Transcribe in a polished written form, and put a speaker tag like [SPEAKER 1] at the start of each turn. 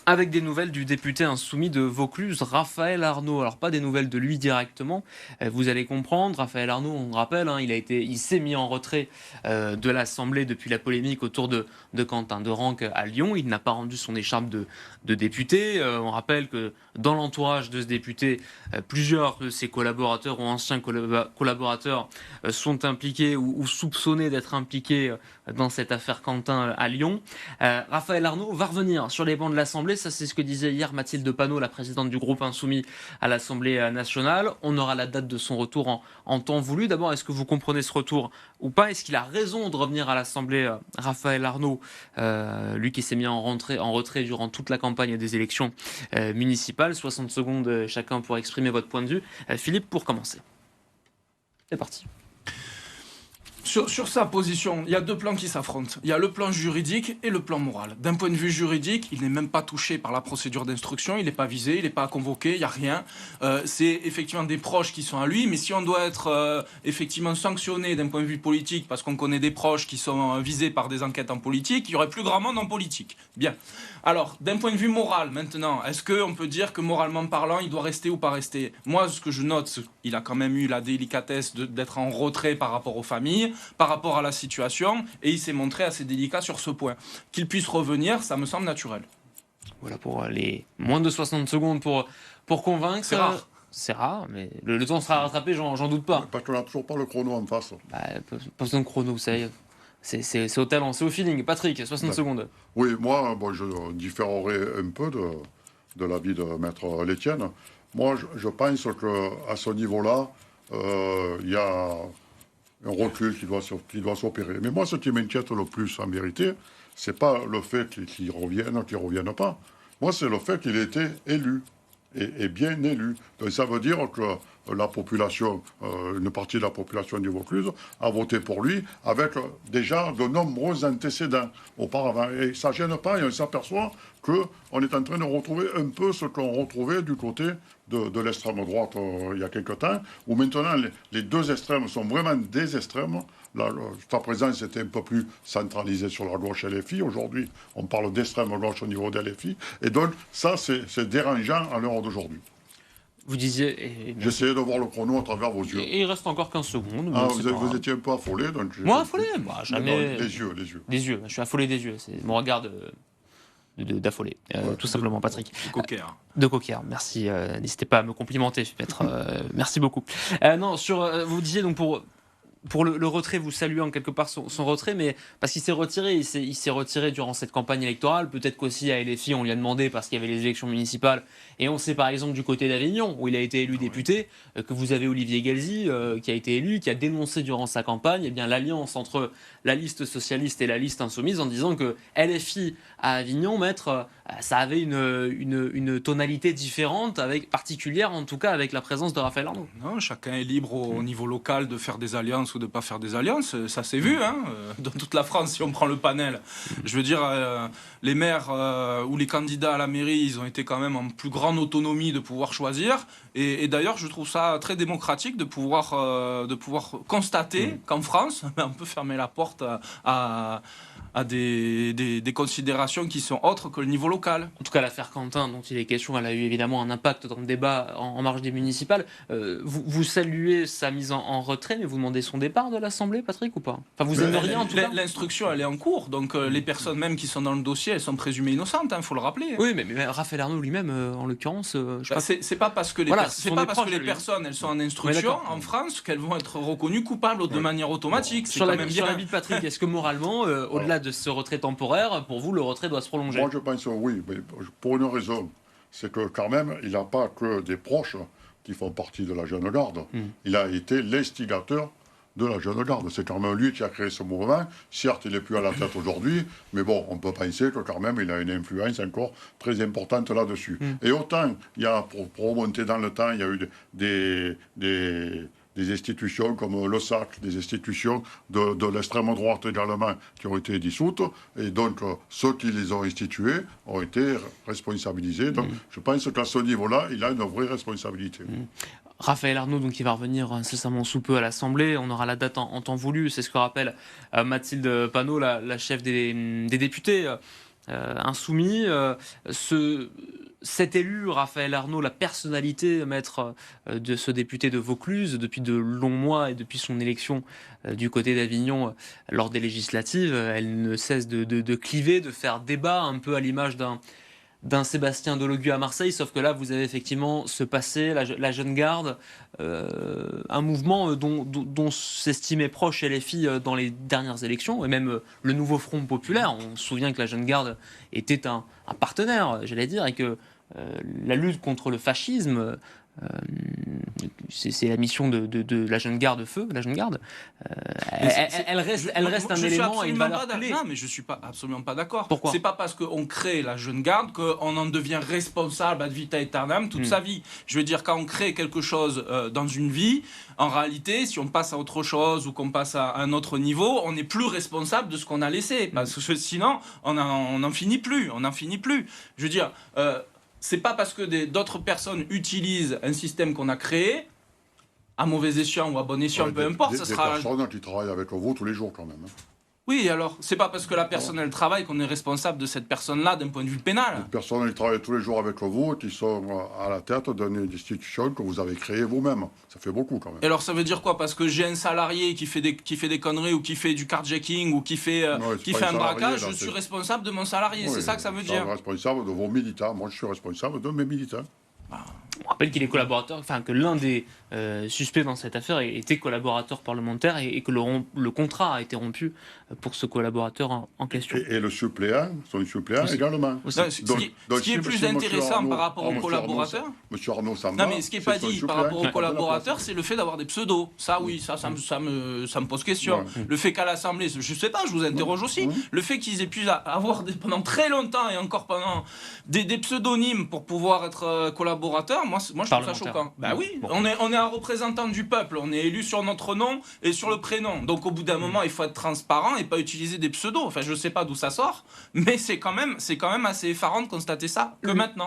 [SPEAKER 1] Avec des nouvelles du député insoumis de Vaucluse, Raphaël Arnaud. Alors pas des nouvelles de lui directement, vous allez comprendre. Raphaël Arnaud, on rappelle, il s'est mis en retrait de l'Assemblée depuis la polémique autour de Quentin Derenc à Lyon. Il n'a pas rendu son écharpe de député. On rappelle que dans l'entourage de ce député, plusieurs de ses collaborateurs ou anciens collaborateurs sont impliqués ou soupçonnés d'être impliqués dans cette affaire Quentin à Lyon. Raphaël Arnaud va revenir sur les bancs de l'Assemblée. Ça, c'est ce que disait hier Mathilde Panot, la présidente du groupe Insoumis à l'Assemblée nationale. On aura la date de son retour en temps voulu. D'abord, est-ce que vous comprenez ce retour ou pas? Est-ce qu'il a raison de revenir à l'Assemblée, Raphaël Arnaud, lui qui s'est mis en retrait durant toute la campagne des élections municipales? 60 secondes chacun pour exprimer votre point de vue. Philippe, pour commencer. C'est parti.
[SPEAKER 2] Sur sa position, il y a deux plans qui s'affrontent. Il y a le plan juridique et le plan moral. D'un point de vue juridique, il n'est même pas touché par la procédure d'instruction, il n'est pas visé, il n'est pas convoqué, il n'y a rien. C'est effectivement des proches qui sont à lui, mais si on doit être effectivement sanctionné d'un point de vue politique, parce qu'on connaît des proches qui sont visés par des enquêtes en politique, il y aurait plus grand monde en politique. Bien. Alors, d'un point de vue moral, maintenant, est-ce qu'on peut dire que moralement parlant, il doit rester ou pas rester? Moi, ce que je note, c'est qu'il a quand même eu la délicatesse d'être en retrait par rapport aux familles, par rapport à la situation, et il s'est montré assez délicat sur ce point. Qu'il puisse revenir, ça me semble naturel.
[SPEAKER 1] Voilà pour les moins de 60 secondes pour convaincre.
[SPEAKER 2] C'est rare.
[SPEAKER 1] C'est rare, mais le temps sera rattrapé, j'en doute pas.
[SPEAKER 3] Parce qu'on n'a toujours pas le chrono en face.
[SPEAKER 1] Pas besoin de chrono, vous savez. C'est au talent, c'est au feeling. Patrick, 60 secondes.
[SPEAKER 3] Oui, moi, je différerai un peu de l'avis de Maître Létienne. Moi, je pense qu'à ce niveau-là, il y a un recul qui doit s'opérer. Mais moi, ce qui m'inquiète le plus, en vérité, c'est pas le fait qu'il revienne pas. Moi, c'est le fait qu'il ait été élu, et bien élu. Donc, ça veut dire que la population, une partie de la population du Vaucluse a voté pour lui avec déjà de nombreux antécédents auparavant. Et ça ne gêne pas, et on s'aperçoit qu'on est en train de retrouver un peu ce qu'on retrouvait du côté de l'extrême droite il y a quelque temps, où maintenant les deux extrêmes sont vraiment des extrêmes. Jusqu'à présent, c'était un peu plus centralisé sur la gauche et les filles. Aujourd'hui, on parle d'extrême gauche au niveau des LFI. Et donc, ça, c'est dérangeant à l'heure d'aujourd'hui.
[SPEAKER 1] Vous disiez.
[SPEAKER 3] J'essayais de voir le chrono à travers vos yeux.
[SPEAKER 1] Et il reste encore 15 secondes.
[SPEAKER 3] Ah, vous étiez un peu affolé. Donc
[SPEAKER 1] moi, affolé? Jamais.
[SPEAKER 3] Les yeux.
[SPEAKER 1] Des yeux, je suis affolé des yeux. C'est mon regard d'affolé, tout simplement, Patrick.
[SPEAKER 2] De coquère.
[SPEAKER 1] De coquère, merci. N'hésitez pas à me complimenter, maître. Merci beaucoup. Non, vous disiez donc pour le retrait, vous saluez en quelque part son retrait, mais parce qu'il s'est retiré, il s'est retiré durant cette campagne électorale. Peut-être qu'aussi à LFI, on lui a demandé parce qu'il y avait les élections municipales. Et on sait par exemple du côté d'Avignon, où il a été élu député, que vous avez Olivier Galzi, qui a été élu, qui a dénoncé durant sa campagne l'alliance entre la liste socialiste et la liste insoumise en disant que LFI à Avignon, maître, ça avait une tonalité différente, particulière en tout cas avec la présence de Raphaël Arnaud.
[SPEAKER 2] Non, chacun est libre au niveau local de faire des alliances ou de ne pas faire des alliances. Ça s'est vu dans toute la France, si on prend le panel. Je veux dire, les maires ou les candidats à la mairie, ils ont été quand même en plus grande autonomie de pouvoir choisir. Et d'ailleurs, je trouve ça très démocratique de pouvoir constater qu'en France, on peut fermer la porte à des considérations qui sont autres que le niveau local.
[SPEAKER 1] En tout cas, l'affaire Quentin, dont il est question, elle a eu évidemment un impact dans le débat en marge des municipales. Vous saluez sa mise en retrait, mais vous demandez son départ de l'Assemblée, Patrick, ou pas? Enfin, vous aimeriez en tout cas.
[SPEAKER 2] L'instruction, elle est en cours, donc les personnes même qui sont dans le dossier, elles sont présumées innocentes, il faut le rappeler.
[SPEAKER 1] Oui, mais Raphaël Arnaud lui-même, en l'occurrence...
[SPEAKER 2] c'est pas parce que les personnes, elles sont en instruction en France qu'elles vont être reconnues coupables de manière automatique.
[SPEAKER 1] Sur l'avis de Patrick, est-ce que moralement, au-delà de ce retrait temporaire, pour vous, le retrait doit se prolonger?
[SPEAKER 3] Moi, je pense oui, mais pour une raison. C'est que quand même, il n'a pas que des proches qui font partie de la jeune garde. Il a été l'instigateur de la jeune garde. C'est quand même lui qui a créé ce mouvement. Certes, il n'est plus à la tête aujourd'hui, mais bon, on peut penser que quand même, il a une influence encore très importante là-dessus. Et autant, il y a, pour remonter dans le temps, il y a eu des institutions comme le SAC, des institutions de l'extrême droite également qui ont été dissoutes. Et donc, ceux qui les ont instituées ont été responsabilisés. Donc, je pense qu'à ce niveau-là, il a une vraie responsabilité.
[SPEAKER 1] Raphaël Arnaud, donc, qui va revenir incessamment sous peu à l'Assemblée. On aura la date en temps voulu. C'est ce que rappelle Mathilde Panot, la chef des députés. insoumis. Cet élu, Raphaël Arnaud, la personnalité, maître, de ce député de Vaucluse, depuis de longs mois et depuis son élection du côté d'Avignon lors des législatives, elle ne cesse de cliver, de faire débat, un peu à l'image d'un Sébastien Delogu à Marseille, sauf que là, vous avez effectivement ce passé, la jeune garde, un mouvement dont s'estimait proche LFI dans les dernières élections, et même le nouveau Front populaire. On se souvient que la jeune garde était un partenaire, j'allais dire, et que la lutte contre le fascisme, c'est la mission de la jeune garde feu, la jeune garde. Elle reste un élément et une valeur clé.
[SPEAKER 2] Non, mais je suis absolument pas d'accord.
[SPEAKER 1] Pourquoi ?
[SPEAKER 2] C'est pas parce qu'on crée la jeune garde qu'on en devient responsable ad vitam aeternam toute sa vie. Je veux dire, quand on crée quelque chose dans une vie, en réalité, si on passe à autre chose ou qu'on passe à un autre niveau, on n'est plus responsable de ce qu'on a laissé. Parce que sinon, on n'en finit plus. On n'en finit plus. Je veux dire, c'est pas parce que d'autres personnes utilisent un système qu'on a créé, à mauvais escient ou à bon escient, peu importe, ça sera...
[SPEAKER 3] Des personnes qui travaillent avec vous tous les jours quand même.
[SPEAKER 2] Oui, alors, c'est pas parce que la personne elle travaille qu'on est responsable de cette personne-là d'un point de vue pénal.
[SPEAKER 3] Des personnes qui travaillent tous les jours avec vous, qui sont à la tête d'une institution que vous avez créée vous-même. Ça fait beaucoup quand même.
[SPEAKER 2] Et alors ça veut dire quoi? Parce que j'ai un salarié qui fait des conneries ou qui fait du carjacking ou qui fait un braquage, je suis responsable de mon salarié. Oui, c'est ça que ça veut dire.
[SPEAKER 3] Je suis responsable de vos militants. Moi, je suis responsable de mes militants.
[SPEAKER 1] On rappelle qu'il est collaborateur, enfin que l'un des suspects dans cette affaire était collaborateur parlementaire et que le contrat a été rompu pour ce collaborateur en question.
[SPEAKER 3] Et le suppléant, son suppléant également.
[SPEAKER 2] Ce qui est plus intéressant par rapport aux collaborateurs,
[SPEAKER 3] Monsieur Arnaud Samba,
[SPEAKER 2] non mais ce qui n'est pas dit par rapport aux collaborateurs, c'est le fait d'avoir des pseudos. Ça oui, ça me pose question. Ouais. Le fait qu'à l'Assemblée, je sais pas, je vous interroge aussi, le fait qu'ils aient pu avoir pendant très longtemps et encore pendant des pseudonymes pour pouvoir être collaborateurs, moi je trouve ça choquant. Bah oui, on est un représentant du peuple, on est élu sur notre nom et sur le prénom. Donc au bout d'un moment, il faut être transparent et pas utiliser des pseudos. Enfin, je sais pas d'où ça sort, mais c'est quand même assez effarant de constater ça que maintenant.